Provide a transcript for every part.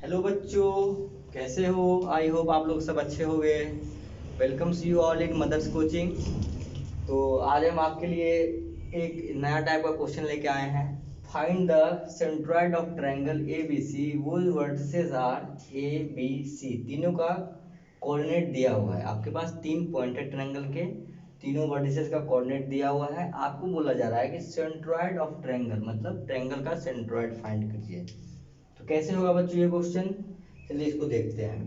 Hello बच्चों, कैसे हो? आई होप आप लोग सब अच्छे हो गए। Welcomes you all in mother's coaching. तो आज हम आपके लिए एक नया टाइप का क्वेश्चन लेके आए हैं। Find the centroid of triangle A B C whose vertices are A B C. तीनों का कोऑर्डिनेट दिया हुआ है। आपके पास 3 पॉइंट है ट्रायंगल के, तीनों वर्टिसेस का कोऑर्डिनेट दिया हुआ है। आपको बोला जा रहा है कि सेंट्रॉइड ऑफ ट्रायंगल मतलब ट्रायंगल का सेंट्रॉइड फाइंड कीजिए। तो कैसे होगा बच्चों ये क्वेश्चन? चलिए इसको देखते हैं।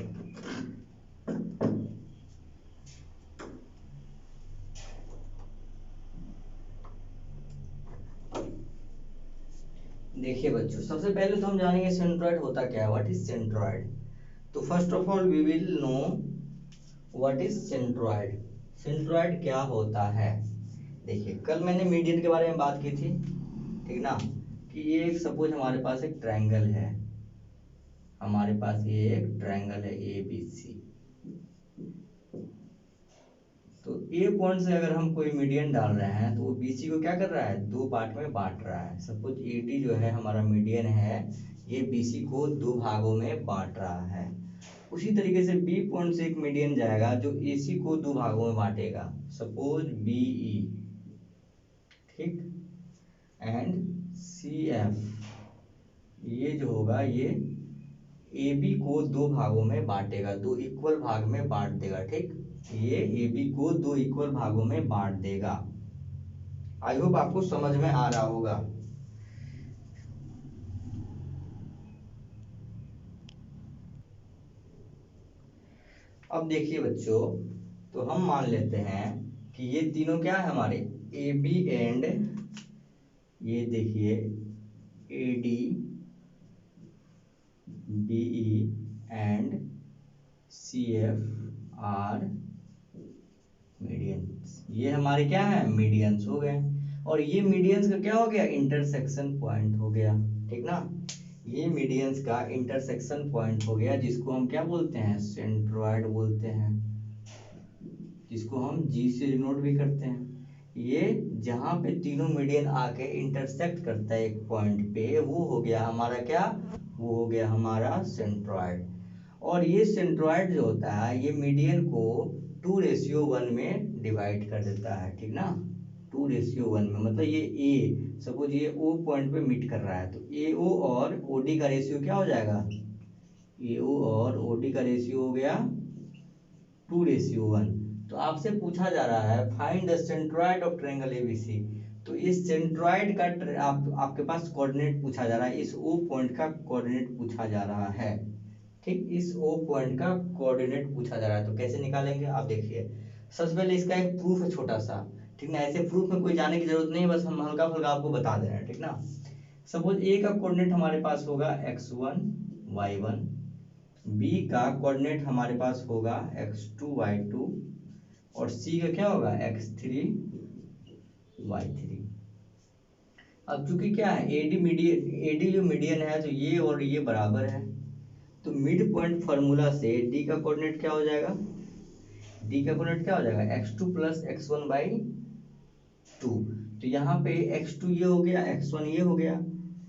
देखिए बच्चों, सबसे पहले तो हम जानेंगे सेंट्रॉइड होता क्या है। What is centroid? तो first of all we will know what is centroid. Centroid क्या होता है? देखिए, कल मैंने मीडियन के बारे में बात की थी, ठीक ना? कि ये एक सपोज हमारे पास एक ट्रायंगल है। हमारे पास ये एक ट्रायंगल है ए बी सी। तो ए पॉइंट से अगर हम कोई मीडियन डाल रहे हैं तो वो बीसी को क्या कर रहा है, दो पार्ट में बांट रहा है। सपोज एडी जो है हमारा मीडियन है, ये बीसी को दो भागों में बांट रहा है। उसी तरीके से बी पॉइंट से एक मीडियन जाएगा जो एसी को दो भागों में बांटेगा, सपोज बीई, ठीक। एंड सी एफ, ये जो होगा ये ए बी को दो भागों में बांटेगा, दो इक्वल भाग में बांट देगा, ठीक। ये ए बी को दो इक्वल भागों में बांट देगा। आई होप आपको समझ में आ रहा होगा। अब देखिए बच्चों, तो हम मान लेते हैं कि ये तीनों क्या है हमारे, ए बी एंड ये देखिए A D B E and C F are medians. ये हमारे क्या है, मीडियंस हो गए। और ये मीडियंस का क्या हो गया, इंटरसेक्शन पॉइंट हो गया, ठीक ना। ये मीडियंस का इंटरसेक्शन पॉइंट हो गया, जिसको हम क्या बोलते हैं, सेंट्रॉइड बोलते हैं, जिसको हम जी से डिनोट भी करते हैं। ये जहां पे तीनों मीडियन आके इंटरसेक्ट करता है एक पॉइंट पे, वो हो गया हमारा क्या, वो हो गया हमारा सेंट्रॉइड। और ये सेंट्रॉइड जो होता है ये मीडियन को 2:1 में डिवाइड कर देता है, ठीक ना। 2:1 में मतलब ये ए, सपोज ये ओ पॉइंट पे मीट कर रहा है तो ए ओ और ओ डी का रेशियो क्या हो जाएगा, ए ओ और ओ डी का रेशियो हो गया 2:1। तो आपसे पूछा जा रहा है find the centroid of triangle ABC. तो इस सेंट्रॉइड का आपके पास कोऑर्डिनेट पूछा जा रहा है, इस ओ पॉइंट का कोऑर्डिनेट पूछा जा रहा है, ठीक। इस ओ पॉइंट का कोऑर्डिनेट पूछा जा रहा है। तो कैसे निकालेंगे आप देखिए। सबसे पहले इसका एक प्रूफ है छोटा सा, ठीक ना। ऐसे प्रूफ में कोई जाने की जरूरत नहीं है, बस हम हल्का फुल्का आपको बता दे रहे हैं, ठीक ना। सपोज ए का कोऑर्डिनेट हमारे पास होगा x1 y1, बी का कोऑर्डिनेट हमारे पास होगा x2 y2, और सी का क्या होगा x3 y3। अब चूंकि क्या है एडी जो मीडियन है तो ये और ये बराबर है, तो मिड पॉइंट फॉर्मूला से डी का कोऑर्डिनेट क्या हो जाएगा, डी का कोऑर्डिनेट क्या हो जाएगा x2 प्लस x1/2। तो यहाँ पे x2 ये हो गया, x1 ये हो गया,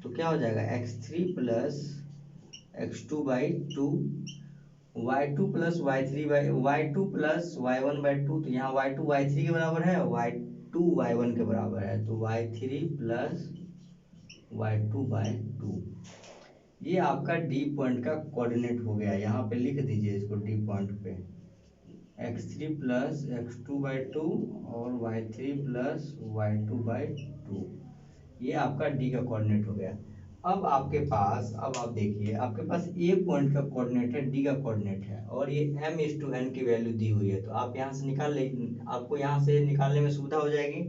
तो क्या हो जाएगा x3 plus x2/2, y2 plus y2 plus y1/2। तो यहाँ y2 y3 के बराबर है, y2 y1 के बराबर है, तो y3 प्लस y2/2। ये आपका डी पॉइंट का कोऑर्डिनेट हो गया। यहाँ पे लिख दीजिए इसको डी पॉइंट पे, x3 प्लस x2/2 और y3 प्लस y2/2। ये आपका डी का कोऑर्डिनेट हो गया। अब आपके पास, अब आप देखिए आपके पास ए पॉइंट का कोऑर्डिनेट है, डी का कोऑर्डिनेट है, और ये m/n की वैल्यू दी हुई है। तो आप यहाँ से निकाल ले, आपको यहाँ से निकालने में सुविधा हो जाएगी।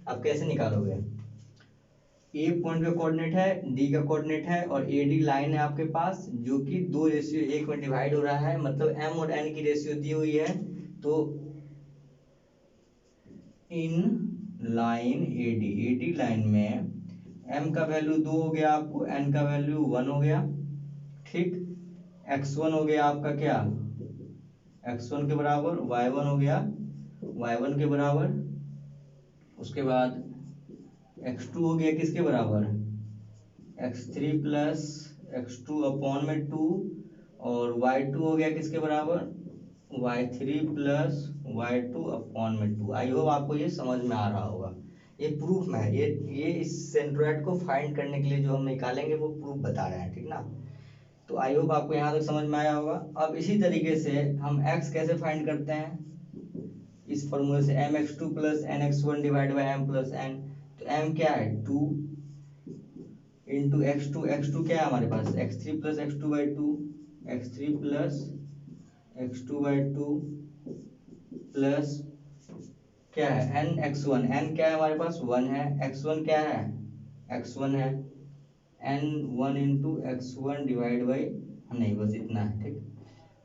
आप कैसे निकालोगे, ए पॉइंट का कोऑर्डिनेट है, डी का कोऑर्डिनेट है, और ए डी लाइन है आपके पास जो कि 2:1 में डिवाइड हो रहा है, मतलब m और n की रेशियो दी हुई है। तो इन लाइन एडी लाइन में m का वैल्यू 2 हो गया, आपको n का वैल्यू 1 हो गया, ठीक। x1 हो गया आपका क्या, x1 के बराबर, y1 हो गया y1 के बराबर, उसके बाद x2 हो गया किसके बराबर, x3 प्लस x2 अपॉन में 2, और y2 हो गया किसके बराबर, y3 प्लस y2 अपॉन में 2। आई होप आपको ये समझ में आ रहा होगा। ये प्रूफ में है, ये इस सेंट्रोइड को फाइंड करने के लिए जो हम निकालेंगे वो प्रूफ बता रहे हैं, ठीक ना। तो आई होप आपको यहाँ तक समझ में आया होगा। अब इसी तरीके से हम x कैसे फाइंड करते हैं, इस फॉर्मूले से mx2 plus nx1 divide by m plus n। तो m क्या है 2 इंटू x2 क्या है हमारे पास x3 plus x2 by 2, x3 plus x2 by 2 plus क्या है n x1, n क्या है हमारे पास 1 है, x1 क्या है x1 है, n 1 into x1 divide by, नहीं बस इतना है, ठीक।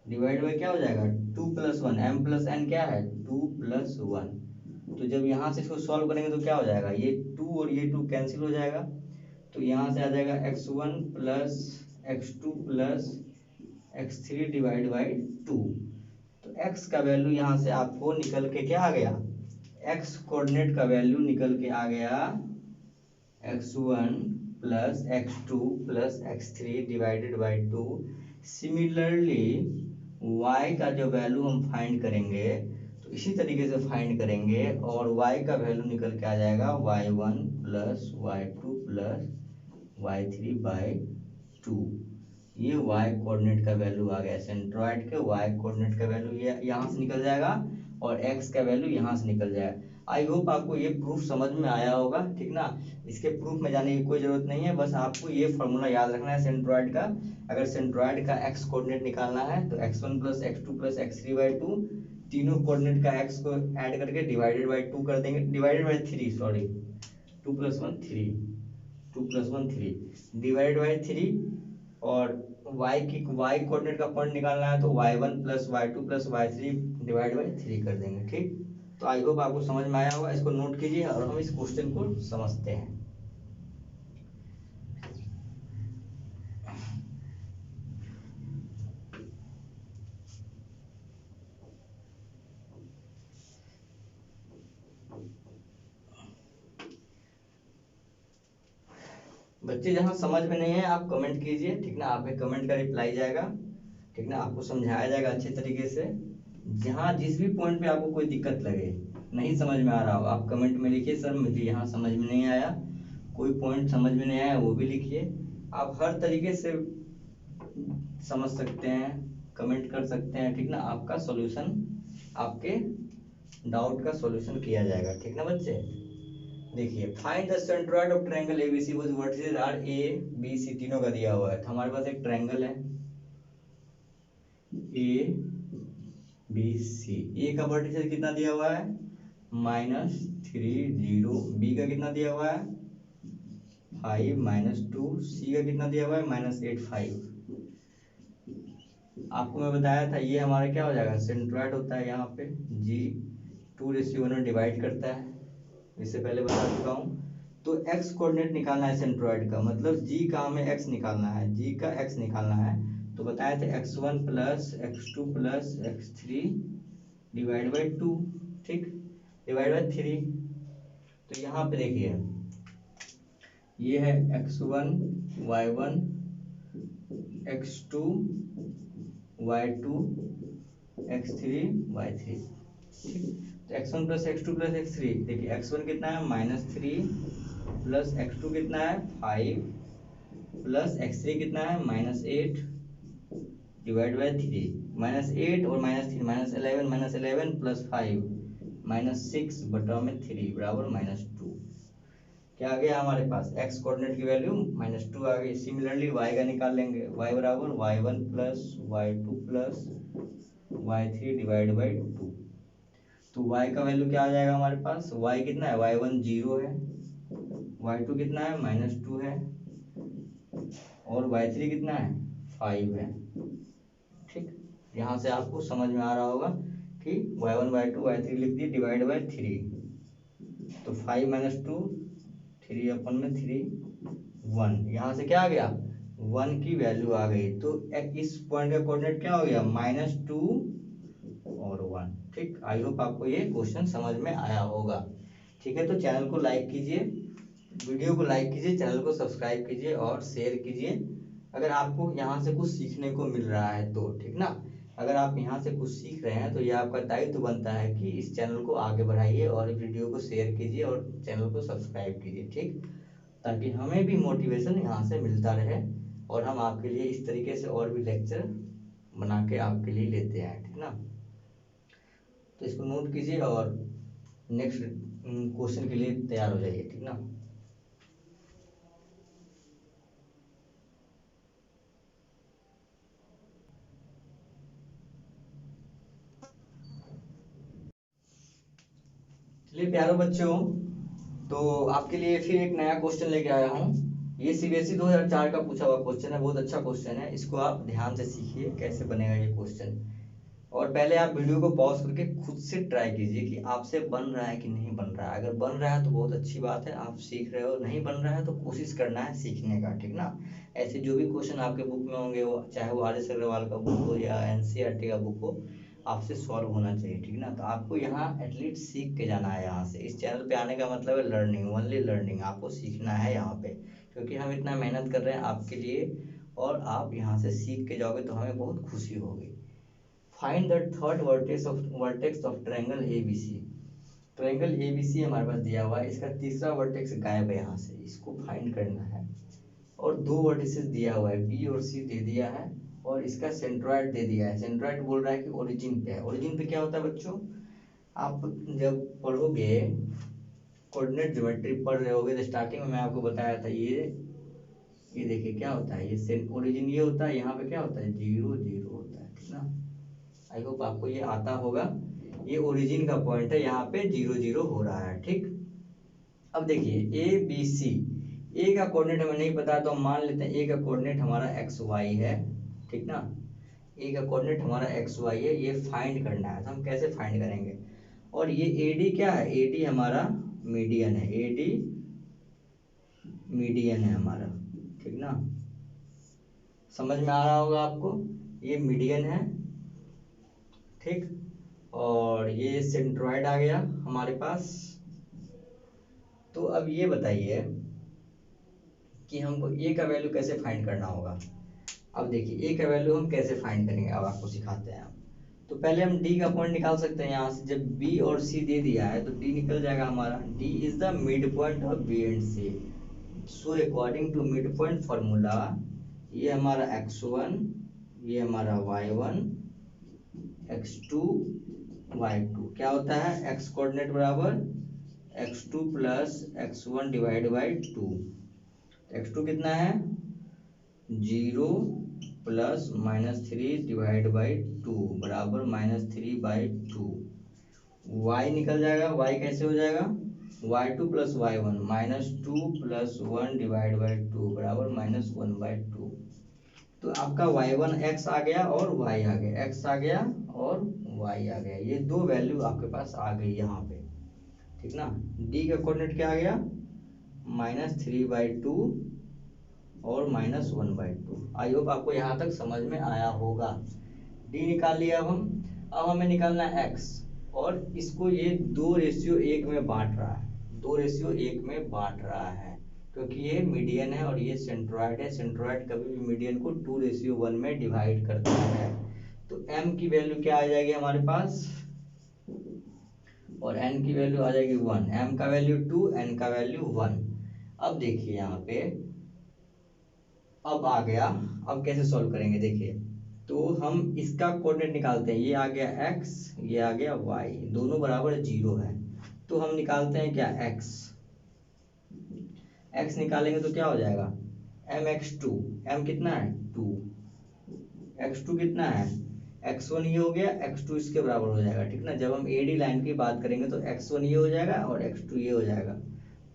डिवाइड बाई क्या हो जाएगा 2 प्लस 1, m प्लस n क्या है 2 प्लस 1। तो जब यहाँ से इसको सॉल्व करेंगे तो क्या हो जाएगा, ये 2 और ये 2 कैंसिल हो जाएगा। तो यहाँ से आ जाएगा x1 plus x2 plus x3 divide by 2। तो x का वैल्यू यहाँ से आपको निकल के क्या आ गया, x कोऑर्डिनेट का वैल्यू निकल के आ गया x1 plus x2 plus x3 divided by 2। Similarly y का जो वैल्यू हम फाइंड करेंगे तो इसी तरीके से फाइंड करेंगे और y का वैल्यू निकल के आ जाएगा y1 plus y2 plus y3 by 2। ये y कोऑर्डिनेट का वैल्यू आ गया, सेंट्रॉइड के y कोऑर्डिनेट का वैल्यू ये यहाँ से निकल जाएगा और x का वैल्यू यहाँ से निकल जाएगा। आई होप आपको ये प्रूफ समझ में आया होगा, ठीक ना। इसके प्रूफ में जाने की कोई जरूरत नहीं है, बस आपको ये फॉर्मूला याद रखना है सेंट्रॉइड का। अगर सेंट्रॉइड का x कोऑर्डिनेट निकालना है तो x1 plus x2 plus x3 by 2, तीनों कोऑर्डिनेट का x को ऐड करके डिवाइडेड बाई 2 कर देंगे, divided by 3 sorry, 2 plus 1 3, 2 plus 1 3 divided by 3। और y कोऑर्डिनेट का पॉइंट निकालना है तो y1 plus y2 plus y3 divide by 3 कर देंगे, ठीक। तो आई होप आपको समझ में आया होगा, इसको नोट कीजिए और हम इस क्वेश्चन को समझते हैं। बच्चे जहां समझ में नहीं है आप कमेंट कीजिए, ठीक ना। आपके कमेंट का रिप्लाई जाएगा, ठीक ना। आपको समझाया जाएगा अच्छे तरीके से। जहां जिस भी पॉइंट पे आपको कोई दिक्कत लगे, नहीं समझ में आ रहा हो, आप कमेंट में लिखिए सर मुझे यहाँ समझ में नहीं आया, कोई पॉइंट समझ में नहीं आया वो भी लिखिए। आप हर तरीके से समझ सकते हैं, कमेंट कर सकते हैं, ठीक ना। आपका सॉल्यूशन, आपके डाउट का सॉल्यूशन किया जाएगा, ठीक ना बच्चे। देखिए find the centroid of triangle ABC which vertices are A B C, तीनों का दिया हुआ है। तो हमारे पास एक ट्रायंगल है ए बी सी, ए का वर्टिसेस कितना दिया हुआ है -3 0, बी का कितना दिया हुआ है 5 -2, सी का कितना दिया हुआ है -8 5। आपको मैं बताया था ये हमारा क्या हो जाएगा सेंट्रोइड होता है, यहाँ पे जी 2:1 में डिवाइड करता है, इससे पहले बता चुका हूँ। तो x कोऑर्डिनेट निकालना है सेंट्रोइड का, मतलब g का हमें x निकालना है, g का x निकालना है। तो बताए थे x1 plus x2 plus x3 divide by 2, ठीक, डिवाइड बाई 3। तो यहाँ पे देखिए ये है x1 y1 x2 y2 x3 y3, ठीक। तो x1 plus x2 plus x3, देखिए x1 कितना है -3 प्लस x2 कितना है 5 प्लस x3 कितना है -8 डिवाइड बाई 3, -8 और -3 -11 प्लस 5 -6 बटा में 3 बराबर -2। क्या आ गया हमारे पास x कोऑर्डिनेट की वैल्यू -2 आ गई। सिमिलरली y का निकाल लेंगे, y बराबर y1 plus y2 plus y3 divide by 2। तो y का वैल्यू क्या आ जाएगा हमारे पास, y कितना है y1 0 है, y2 कितना है -2 है और y3 कितना है 5 है, ठीक। यहाँ से आपको समझ में आ रहा होगा कि y1 y2 y3 लिख दिए डिवाइड बाई 3। तो 5 - 2 3 अपन में 3 1, यहाँ से क्या आ गया 1 की वैल्यू आ गई। तो इस पॉइंट का कोऑर्डिनेट क्या हो गया -2 और 1, ठीक। आई होप आपको ये क्वेश्चन समझ में आया होगा, ठीक है। तो चैनल को लाइक कीजिए, वीडियो को लाइक कीजिए, चैनल को सब्सक्राइब कीजिए और शेयर कीजिए, अगर आपको यहाँ से कुछ सीखने को मिल रहा है तो, ठीक ना। अगर आप यहाँ से कुछ सीख रहे हैं तो ये आपका दायित्व बनता है कि इस चैनल को आगे बढ़ाइए और वीडियो को शेयर कीजिए और चैनल को सब्सक्राइब कीजिए, ठीक, ताकि हमें भी मोटिवेशन यहाँ से मिलता रहे और हम आपके लिए इस तरीके से और भी लेक्चर बना के आपके लिए लेते हैं, ठीक ना। तो इसको नोट कीजिए और नेक्स्ट क्वेश्चन के लिए तैयार हो जाइए, ठीक ना। चलिए प्यारे बच्चों, तो आपके लिए फिर एक नया क्वेश्चन लेके आया हूँ। ये सीबीएसई 2004 का पूछा हुआ क्वेश्चन है, बहुत अच्छा क्वेश्चन है। इसको आप ध्यान से सीखिए कैसे बनेगा ये क्वेश्चन, और पहले आप वीडियो को पॉज करके खुद से ट्राई कीजिए कि आपसे बन रहा है कि नहीं बन रहा है। अगर बन रहा है तो बहुत अच्छी बात है, आप सीख रहे हो। नहीं बन रहा है तो कोशिश करना है सीखने का, ठीक ना। ऐसे जो भी क्वेश्चन आपके बुक में होंगे, वो चाहे वो आर एस अग्रवाल का बुक हो या एनसीईआरटी का बुक हो, आपसे सॉल्व होना चाहिए, ठीक ना। तो आपको यहाँ एटलीस्ट सीख के जाना है। यहाँ से इस चैनल पे आने का मतलब है लर्निंग, ओनली लर्निंग। आपको सीखना है यहाँ पे, क्योंकि हम इतना मेहनत कर रहे हैं आपके लिए, और आप यहाँ से सीख के जाओगे तो हमें बहुत खुशी होगी। Find the third vertex of triangle ABC. Triangle ABC हमारे पास दिया हुआ है, इसका तीसरा वर्टेक्स गायब है यहाँ से, इसको फाइंड करना है। और दो वर्टिसेस दिया हुआ है, बी और सी दे दिया है, और इसका सेंट्रॉइड दे दिया है। सेंट्रॉइड बोल रहा है कि ओरिजिन पे है। ओरिजिन पे क्या होता है बच्चों, आप जब पढ़ोगे कोऑर्डिनेट ज्योमेट्री पढ़ रहे होगे तो स्टार्टिंग में मैं आपको बताया था, ये देखिए क्या होता है, ये ओरिजिन ये होता है, यहाँ पे क्या होता है 0 0 होता है, ठीक ना। आई होप आपको ये आता होगा। ये ओरिजिन का पॉइंट है, यहाँ पे 0 0 हो रहा है, ठीक। अब देखिए ए बी सी, ए का कोऑर्डिनेट हमें नहीं पता तो हम मान लेते हैं ए का कोऑर्डिनेट हमारा एक्स वाई है, ठीक ना। ए का कोऑर्डिनेट हमारा एक्स वाई है, ये फाइंड करना है। तो हम कैसे फाइंड करेंगे, और ये ए डी क्या है, ए डी हमारा मीडियन है, ए डी मीडियन है हमारा, ठीक ना। समझ में आ रहा होगा आपको, ये मीडियन है, ठीक। और ये सेंट्रॉइड आ गया हमारे पास। तो अब ये बताइए कि हमको ए का वैल्यू कैसे फाइंड करना होगा। अब देखिए ए का वैल्यू हम कैसे फाइंड करेंगे, अब आपको सिखाते हैं हम। तो पहले हम डी का पॉइंट निकाल सकते हैं यहाँ से। जब बी और सी दे दिया है तो डी निकल जाएगा हमारा। D is the midpoint of B and C. So according to midpoint formula, ये हमारा x1, ये हमारा y1, x2, y2 क्या होता है, x कोऑर्डिनेट बराबर x2 plus x1 divide by 2। x2 कितना है 0 प्लस -3 डिवाइड बाई 2 बराबर -3/2। y निकल जाएगा, y कैसे हो जाएगा, y2 plus y1 -2 plus 1 divide by 2 बराबर -1/2। तो आपका y1 x आ गया और y आ गया, x आ गया और y आ गया। ये दो वैल्यू आपके पास आ गई यहाँ पे, ठीक ना। d का कोऑर्डिनेट क्या आ गया -3/2 और -1/2। आई होप आपको यहाँ तक समझ में आया होगा। डी निकाल लिया अब हमें निकालना है एक्स, और इसको ये 2:1 में बांट रहा है, 2:1 में बांट रहा है, क्योंकि ये मीडियन है और ये सेंट्रॉइड है। सेंट्रॉइड कभी भी मीडियन को 2:1 में डिवाइड करता है। तो m की वैल्यू क्या आ जाएगी हमारे पास, और n की वैल्यू आ जाएगी 1। m का वैल्यू 2, n का वैल्यू 1। अब देखिए यहाँ पे अब आ गया, अब कैसे सॉल्व करेंगे देखिए। तो हम इसका कोऑर्डिनेट निकालते हैं, ये आ गया x, ये आ गया y, दोनों बराबर 0 है। तो हम निकालते हैं क्या x, x निकालेंगे तो क्या हो जाएगा mx2, m कितना है 2, x2 कितना है x1 ये हो गया, x2 इसके बराबर हो जाएगा, ठीक ना। जब हम AD लाइन की बात करेंगे तो x1 ये हो जाएगा और x2 ये हो जाएगा।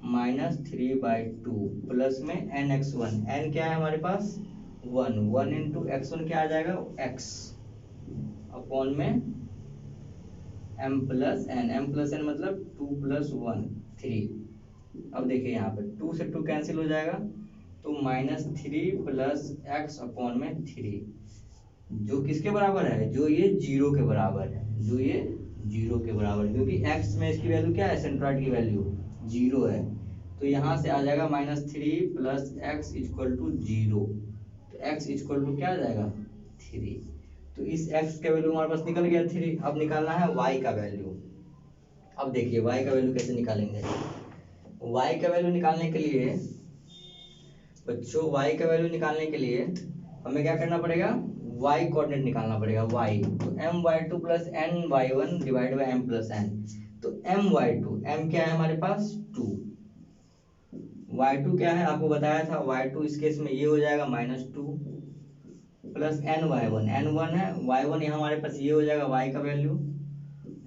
-3/2 प्लस में nx1, n क्या है हमारे पास 1, 1 इंटू x1 क्या आ जाएगा x अपॉन में m प्लस n मतलब 2 प्लस 1 3। अब देखिए यहाँ पे 2 से 2 कैंसिल हो जाएगा, तो -3 प्लस x अपॉन में 3, जो किसके बराबर है, जो ये 0 के बराबर है, जो ये 0 के बराबर, क्योंकि x में इसकी वैल्यू क्या है, सेंट्रॉइड की वैल्यू 0 है। तो यहाँ से आ जाएगा -3 प्लस x इक्वल टू 0। तो x इक्वल टू क्या आ जाएगा 3। तो इस x का वैल्यू हमारे पास निकल गया 3। अब निकालना है y का वैल्यू। अब देखिए y का वैल्यू कैसे निकालेंगे। y का वैल्यू निकालने के लिए बच्चों, y का वैल्यू निकालने के लिए हमें क्या करना पड़ेगा, y कोऑर्डिनेट निकालना पड़ेगा y। तो my2 plus ny1 divide by m plus n। तो my2 m क्या है हमारे पास 2, y2 क्या है आपको बताया था, y2 इस केस में ये हो जाएगा -2 प्लस ny1, n1 है, y1 यहाँ हमारे पास ये हो जाएगा y का वैल्यू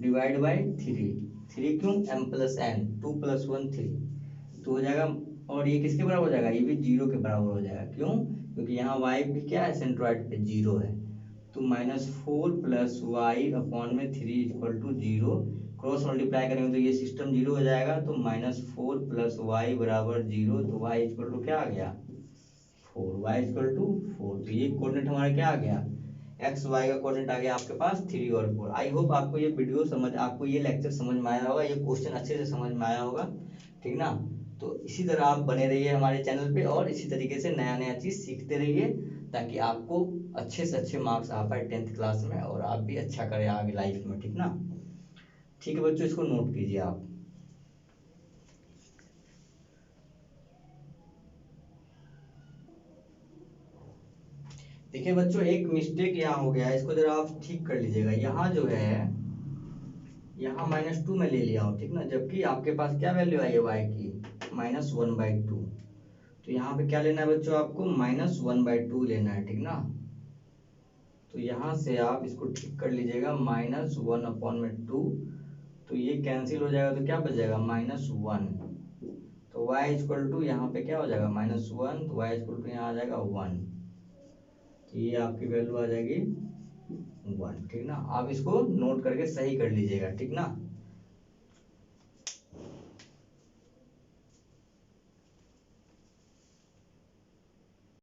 डिवाइड बाई 3 क्यों, m प्लस n 2 प्लस 1 3 तो हो जाएगा। और ये किसके बराबर हो जाएगा, ये भी 0 के बराबर हो जाएगा। क्यों, क्योंकि यहाँ y भी क्या है, सेंट्रॉइड पे 0 है। तो -4 प्लस वाई अपॉन में 3 इक्वल टू 0, क्रॉस मल्टीप्लाई करेंगे तो ये सिस्टम 0 हो जाएगा। तो -4 प्लस वाई बराबर 0, तो y इक्वल टू क्या आ गया 4, y इक्वल टू 4। तो ये कोऑर्डिनेट हमारा क्या आ गया, एक्स वाई का कोऑर्डिनेट आ गया आपके पास 3 और 4। आई होप आपको ये वीडियो समझ, आपको ये लेक्चर समझ में आया होगा, ये क्वेश्चन अच्छे से समझ में आया होगा, ठीक ना। तो इसी तरह आप बने रहिए हमारे चैनल पे और इसी तरीके से नया नया चीज़ सीखते रहिए, ताकि आपको अच्छे से अच्छे मार्क्स आ पाए 10th क्लास में और आप भी अच्छा करें आगे लाइफ में, ठीक ना। ठीक है बच्चों, इसको नोट कीजिए आप। देखिए बच्चों, एक मिस्टेक यहाँ हो गया है, इसको जरा आप ठीक कर लीजिएगा। यहाँ जो है, यहाँ -2 में ले लिया हूँ, ठीक ना, जबकि आपके पास क्या वैल्यू आई है y की -1/2। तो यहाँ पे क्या लेना है बच्चों, आपको -1/2 लेना है, ठीक ना। तो यहाँ से आप इसको ठीक कर लीजिएगा, -1/2। तो ये कैंसिल हो जाएगा तो क्या बच जाएगा -1। तो y इक्वल टू यहाँ पे क्या हो जाएगा -1, तो y इक्वल टू यहाँ आ जाएगा 1। तो ये आपकी वैल्यू आ जाएगी 1, ठीक ना। आप इसको नोट करके सही कर लीजिएगा, ठीक ना।